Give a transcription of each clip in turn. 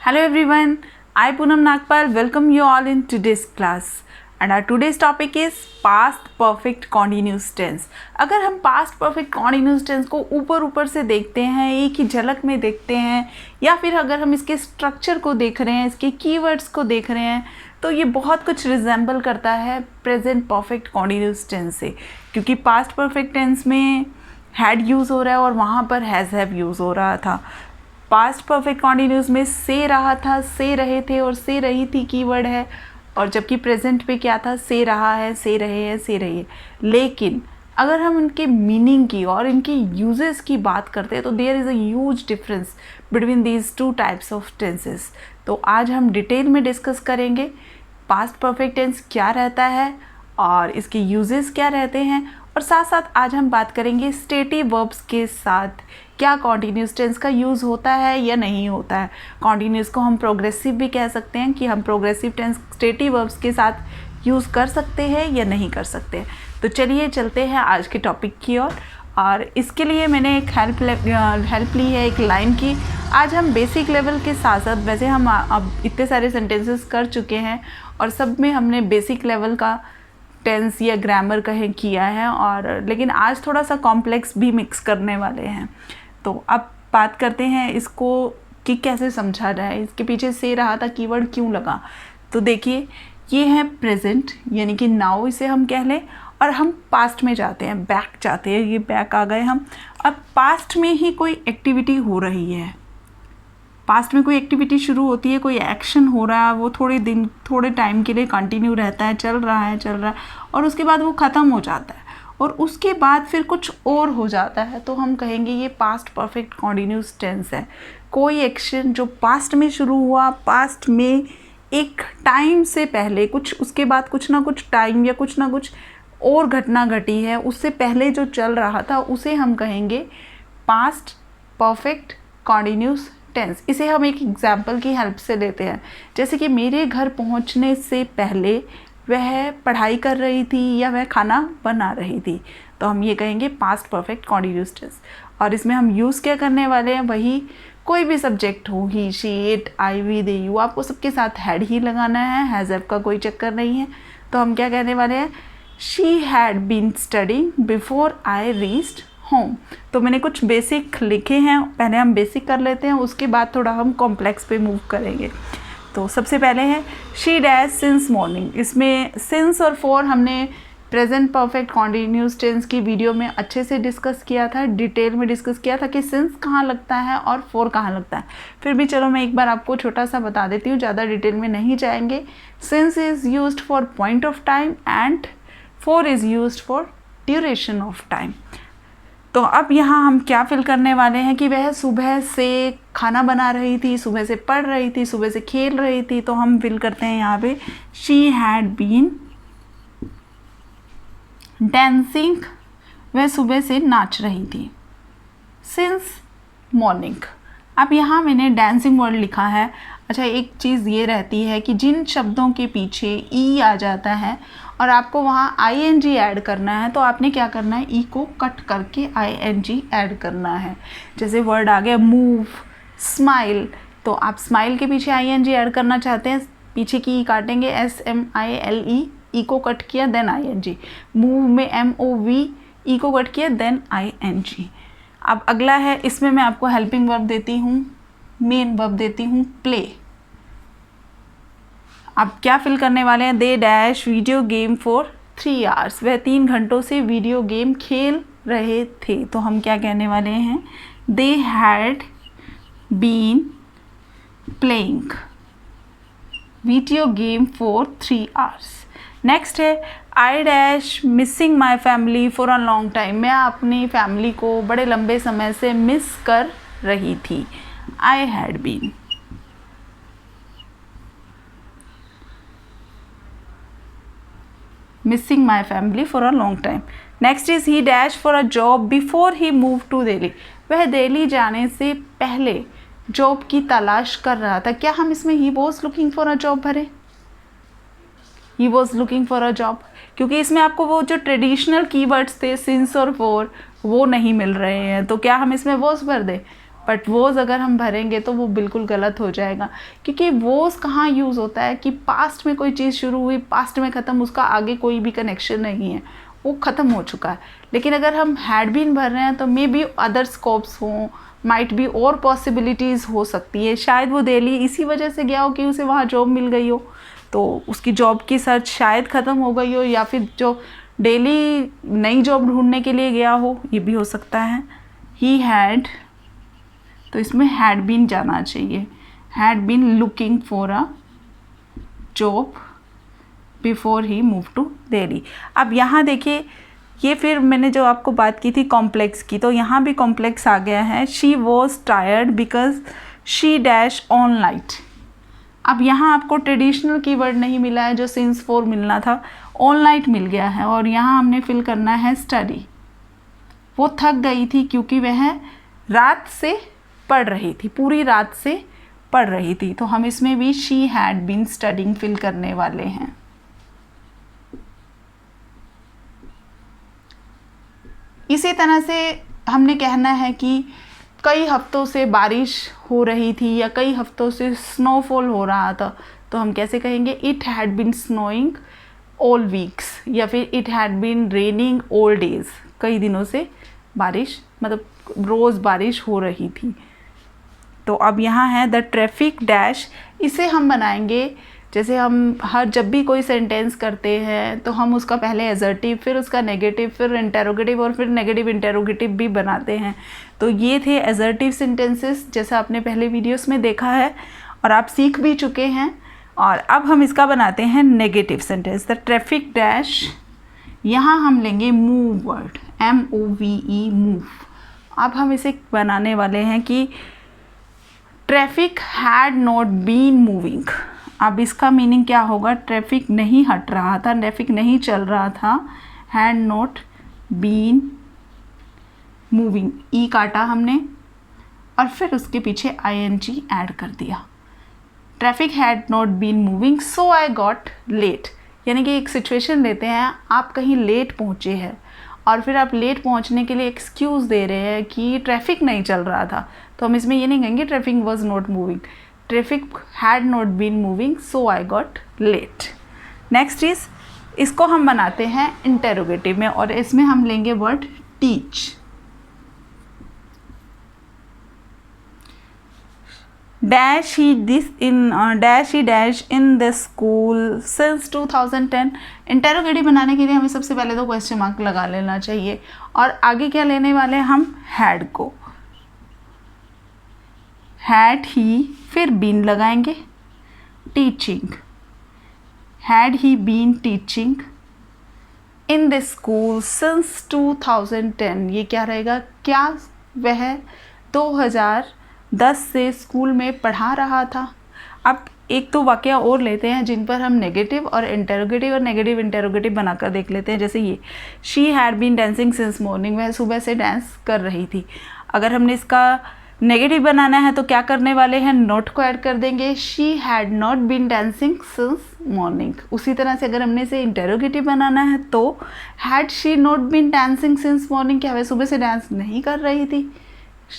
Hello everyone, I Poonam Nagpal welcome you all in today's class and our today's topic is past perfect continuous tense। अगर हम past perfect continuous tense को ऊपर से देखते हैं, एक ही झलक में देखते हैं या फिर अगर हम इसके स्ट्रक्चर को देख रहे हैं, इसके कीवर्ड्स को देख रहे हैं तो ये बहुत कुछ रिजेंबल करता है प्रेजेंट परफेक्ट कॉन्टिन्यूस टेंस से, क्योंकि पास्ट परफेक्ट टेंस में हैड यूज़ हो रहा है और वहाँ पर हैज़ हैव यूज़ हो रहा था। पास्ट परफेक्ट कॉन्टिन्यूस में से रहा था, से रहे थे और से रही थी कीवर्ड है, और जबकि प्रेजेंट पे क्या था, से रहा है, से रहे हैं, से रही है। लेकिन अगर हम इनके मीनिंग की और इनके यूजेस की बात करते हैं तो there is a huge difference between these two types of tenses. तो आज हम डिटेल में डिस्कस करेंगे पास्ट परफेक्ट टेंस क्या रहता है और इसके यूजेस क्या रहते हैं, और साथ साथ आज हम बात करेंगे स्टेटिव वर्ब्स के साथ क्या कॉन्टिन्यूस टेंस का यूज़ होता है या नहीं होता है। कॉन्टिन्यूस को हम प्रोग्रेसिव भी कह सकते हैं कि हम प्रोग्रेसिव टेंस स्टेटिव वर्ब्स के साथ यूज़ कर सकते हैं या नहीं कर सकते। तो चलिए चलते हैं आज के टॉपिक की ओर, और इसके लिए मैंने एक हेल्प ली है एक लाइन की। आज हम बेसिक लेवल के साथ साथ, वैसे हम अब इतने सारे सेंटेंसेस कर चुके हैं और सब में हमने बेसिक लेवल का टेंस या ग्रामर कहें किया है, और लेकिन आज थोड़ा सा कॉम्प्लेक्स भी मिक्स करने वाले हैं। तो अब बात करते हैं इसको कि कैसे समझा जाए, इसके पीछे से रहा था कीवर्ड क्यों लगा। तो देखिए, ये है प्रेजेंट यानी कि नाउ इसे हम कह लें, और हम पास्ट में जाते हैं, बैक जाते हैं, ये बैक आ गए हम। अब पास्ट में ही कोई एक्टिविटी हो रही है, पास्ट में कोई एक्टिविटी शुरू होती है, कोई एक्शन हो रहा है, वो थोड़े टाइम के लिए कंटिन्यू रहता है, चल रहा है और उसके बाद वो ख़त्म हो जाता है और उसके बाद फिर कुछ और हो जाता है, तो हम कहेंगे ये पास्ट परफेक्ट कॉन्टिन्यूस टेंस है। कोई एक्शन जो पास्ट में शुरू हुआ, पास्ट में एक टाइम से पहले कुछ, उसके बाद कुछ ना कुछ टाइम या कुछ ना कुछ और घटना घटी है, उससे पहले जो चल रहा था उसे हम कहेंगे पास्ट परफेक्ट कॉन्टिन्यूस टेंस। इसे हम एक एग्जाम्पल की हेल्प से लेते हैं, जैसे कि मेरे घर पहुंचने से पहले वह पढ़ाई कर रही थी या वह खाना बना रही थी, तो हम ये कहेंगे पास्ट परफेक्ट कॉन्टिन्यूस टेंस। और इसमें हम यूज़ क्या करने वाले हैं, वही कोई भी सब्जेक्ट हो, he, she, it, I, we, they, you, आपको सबके साथ हैड ही लगाना है, हैज़ हैव का कोई चक्कर नहीं है। तो हम क्या कहने वाले हैं, she had been studying before I reached home. तो मैंने कुछ बेसिक लिखे हैं, पहले हम बेसिक कर लेते हैं, उसके बाद थोड़ा हम कॉम्प्लेक्स पे मूव करेंगे। तो सबसे पहले है शी डैश सिंस मॉर्निंग। इसमें सिंस और फॉर हमने प्रेजेंट परफेक्ट कॉन्टिन्यूस टेंस की वीडियो में अच्छे से डिस्कस किया था, डिटेल में डिस्कस किया था कि सिंस कहाँ लगता है और फॉर कहाँ लगता है। फिर भी चलो मैं एक बार आपको छोटा सा बता देती हूँ, ज़्यादा डिटेल में नहीं जाएंगे। Since is used for point of time and for is used for duration of time. तो अब यहाँ हम क्या फिल करने वाले हैं कि वह सुबह से खाना बना रही थी, सुबह से पढ़ रही थी, सुबह से खेल रही थी, तो हम फिल करते हैं यहाँ पे शी हैड बीन डांसिंग, वह सुबह से नाच रही थी सिंस मॉर्निंग। अब यहाँ मैंने डांसिंग वर्ड लिखा है। अच्छा, एक चीज़ ये रहती है कि जिन शब्दों के पीछे ई आ जाता है और आपको वहाँ ING ऐड करना है, तो आपने क्या करना है, ई को कट करके ING ऐड करना है। जैसे वर्ड आ गया मूव, स्माइल, तो आप स्माइल के पीछे ING ऐड करना चाहते हैं, पीछे की ई काटेंगे, SMILE, ई को कट किया देन ING। मूव में MOV, ई को कट किया देन ING। अब अगला है, इसमें मैं आपको हेल्पिंग वर्ब देती हूँ, मेन वर्ब देती हूँ प्ले। अब क्या फिल करने वाले हैं, they dash video game for 3 hours, वह 3 घंटों से वीडियो गेम खेल रहे थे, तो हम क्या कहने वाले हैं, they had been playing video game for 3 hours. Next है I dash missing my family for a long time, मैं अपनी फैमिली को बड़े लंबे समय से मिस कर रही थी, I had been. Missing my family for a long time. Next is he dash for a job before he move to Delhi, वह दिल्ली जाने से पहले जॉब की तलाश कर रहा था। क्या हम इसमें he was looking for a job भरें, he was looking for a job, क्योंकि इसमें आपको वो जो ट्रेडिशनल कीवर्ड्स थे सिंस और फॉर वो नहीं मिल रहे हैं, तो क्या हम इसमें वॉज भर दें, बट वोज अगर हम भरेंगे तो वो बिल्कुल गलत हो जाएगा, क्योंकि वोज कहाँ यूज़ होता है कि पास्ट में कोई चीज़ शुरू हुई, पास्ट में ख़त्म, उसका आगे कोई भी कनेक्शन नहीं है, वो ख़त्म हो चुका है। लेकिन अगर हम हैड बीन भर रहे हैं तो मे बी अदर स्कोप्स हों, माइट भी और पॉसिबिलिटीज़ हो सकती है। शायद वो दिल्ली इसी वजह से गया हो कि उसे वहाँ जॉब मिल गई हो, तो उसकी जॉब की सर्च शायद ख़त्म हो गई हो, या फिर जो डेली नई जॉब ढूंढने के लिए गया हो, ये भी हो सकता है। ही हैड, तो इसमें हैड बीन जाना चाहिए, had been looking for a job before he move to Delhi. अब यहाँ देखिए, ये फिर मैंने जो आपको बात की थी कॉम्प्लेक्स की, तो यहाँ भी कॉम्प्लेक्स आ गया है। She was tired because she dash on light. अब यहाँ आपको ट्रेडिशनल कीवर्ड नहीं मिला है जो सिंस फॉर मिलना था, ऑन लाइट मिल गया है, और यहाँ हमने फिल करना है स्टडी। वो थक गई थी क्योंकि वह रात से पढ़ रही थी, पूरी रात से पढ़ रही थी, तो हम इसमें भी she had been studying fill करने वाले हैं। इसी तरह से हमने कहना है कि कई हफ्तों से बारिश हो रही थी या कई हफ्तों से स्नोफॉल हो रहा था, तो हम कैसे कहेंगे, it had been snowing all weeks, या फिर it had been raining all days. कई दिनों से बारिश, मतलब रोज़ बारिश हो रही थी। तो अब यहाँ है द ट्रैफिक डैश, इसे हम बनाएंगे जैसे हम जब भी कोई सेंटेंस करते हैं तो हम उसका पहले एजर्टिव, फिर उसका नेगेटिव, फिर इंटेरोगेटिव और फिर नेगेटिव इंटेरोगेटिव भी बनाते हैं। तो ये थे एजर्टिव सेंटेंसेस, जैसा आपने पहले वीडियोस में देखा है और आप सीख भी चुके हैं। और अब हम इसका बनाते हैं negative sentence. The traffic dash, यहाँ हम लेंगे मूव वर्ड, MOVE, मूव। अब हम इसे बनाने वाले हैं कि traffic had not been moving. अब इसका मीनिंग क्या होगा, ट्रैफिक नहीं हट रहा था, ट्रैफिक नहीं चल रहा था, हैड नॉट बीन मूविंग, ई काटा हमने और फिर उसके पीछे ING ऐड कर दिया। Traffic had not been moving so I got late, यानी कि एक सिचुएशन लेते हैं, आप कहीं लेट पहुँचे हैं और फिर आप लेट पहुँचने के लिए एक्सक्यूज़ दे रहे हैं कि ट्रैफिक नहीं चल रहा था, तो हम इसमें ये नहीं कहेंगे traffic was not moving, traffic had not been moving so I got late. Next is, इसको हम बनाते हैं इंटेरोगेटिव में और इसमें हम लेंगे word teach. Dash he dash in the school since 2010। Interrogative बनाने के लिए हमें सबसे पहले तो क्वेश्चन मार्क लगा लेना चाहिए और आगे क्या लेने वाले हैं हम, हैड को, हैड ही, फिर बीन लगाएंगे, teaching, had he been teaching in the school since 2010। ये क्या रहेगा, क्या वह 2010 से स्कूल में पढ़ा रहा था। अब एक तो वाक्य और लेते हैं जिन पर हम नेगेटिव और इंटेरोगेटिव और नेगेटिव इंटेरोगेटिव बनाकर देख लेते हैं। जैसे ये, she had been dancing since morning, वह सुबह से डांस कर रही थी। अगर हमने इसका नेगेटिव बनाना है तो क्या करने वाले हैं, नॉट को ऐड कर देंगे, she had not been dancing since morning. उसी तरह से अगर हमने इसे इंटेरोगेटिव बनाना है तो had she not been dancing since morning, क्या वह सुबह से डांस नहीं कर रही थी,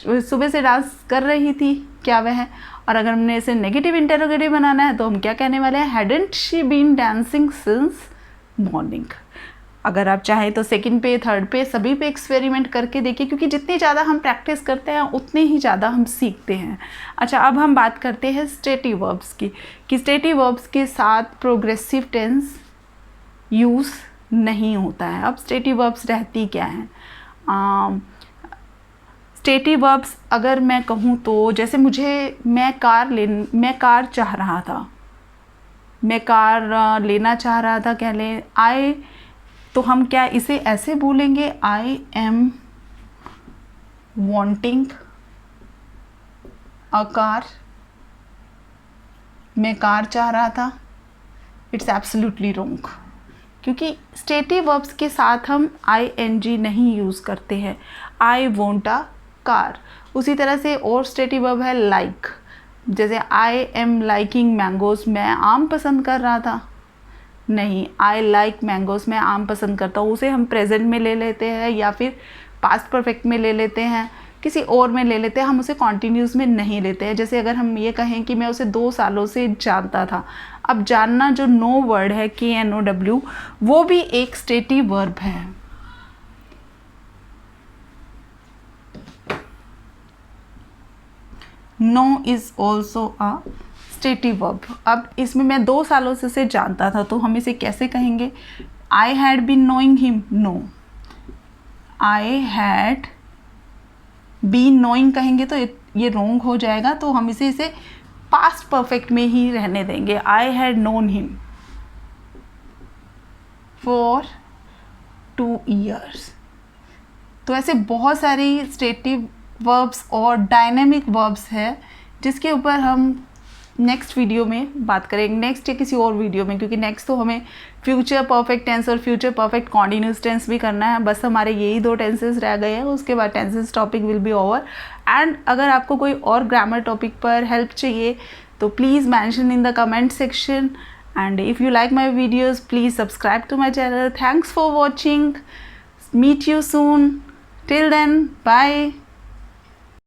सुबह से डांस कर रही थी क्या वह। और अगर हमने इसे नेगेटिव इंटेरोगेटिव बनाना है तो हम क्या कहने वाले हैं, hadn't she been dancing since morning. अगर आप चाहें तो सेकंड पे, थर्ड पे, सभी पे एक्सपेरिमेंट करके देखिए, क्योंकि जितनी ज़्यादा हम प्रैक्टिस करते हैं उतने ही ज़्यादा हम सीखते हैं। अच्छा, अब हम बात करते हैं स्टेटिव वर्ब्स की, कि स्टेटिव वर्ब्स के साथ प्रोग्रेसिव टेंस यूज़ नहीं होता है। अब स्टेटिव वर्ब्स रहती क्या हैं, स्टेटिव वर्ब्स अगर मैं कहूँ तो जैसे मैं कार चाह रहा था, मैं कार लेना चाह रहा था, क्या ले आए, तो हम क्या इसे ऐसे बोलेंगे, I am wanting a car, मैं कार चाह रहा था। इट्स एब्सोल्युटली रॉन्ग, क्योंकि स्टेटिव वर्ब्स के साथ हम ING नहीं यूज़ करते हैं। I want a car. उसी तरह से और स्टेटिव वर्ब है लाइक, जैसे आई एम लाइकिंग मैंगोज, मैं आम पसंद कर रहा था, नहीं, आई लाइक मैंगोज, मैं आम पसंद करता हूँ, उसे हम प्रेजेंट में ले लेते हैं या फिर पास्ट परफेक्ट में ले लेते हैं। किसी और में ले लेते हैं, हम उसे कॉन्टीन्यूस में नहीं लेते हैं। जैसे अगर हम ये कहें कि मैं उसे 2 सालों से जानता था, अब जानना जो नो वर्ड है KNOW, वो भी एक स्टेटिव वर्ब है। Know is also a stative verb. अब इसमें मैं 2 सालों से इसे जानता था, तो हम इसे कैसे कहेंगे? I had been knowing him, no. I had been knowing कहेंगे तो ये रॉन्ग हो जाएगा, तो हम इसे पास्ट परफेक्ट में ही रहने देंगे। I had known him for 2 years। तो ऐसे बहुत सारी स्टेटिव वर्ब्स और डायनेमिक वर्ब्स है जिसके ऊपर हम नेक्स्ट वीडियो में बात करेंगे, नेक्स्ट या किसी और वीडियो में, क्योंकि नेक्स्ट तो हमें फ्यूचर परफेक्ट टेंस और फ्यूचर परफेक्ट कॉन्टिन्यूस टेंस भी करना है। बस हमारे यही 2 टेंसेस रह गए हैं, उसके बाद tenses topic will be over. And अगर आपको कोई और ग्रामर टॉपिक पर हेल्प चाहिए तो please mention in the comment section. And if you like my videos please subscribe to my channel. Thanks for watching, meet you soon, till then, bye.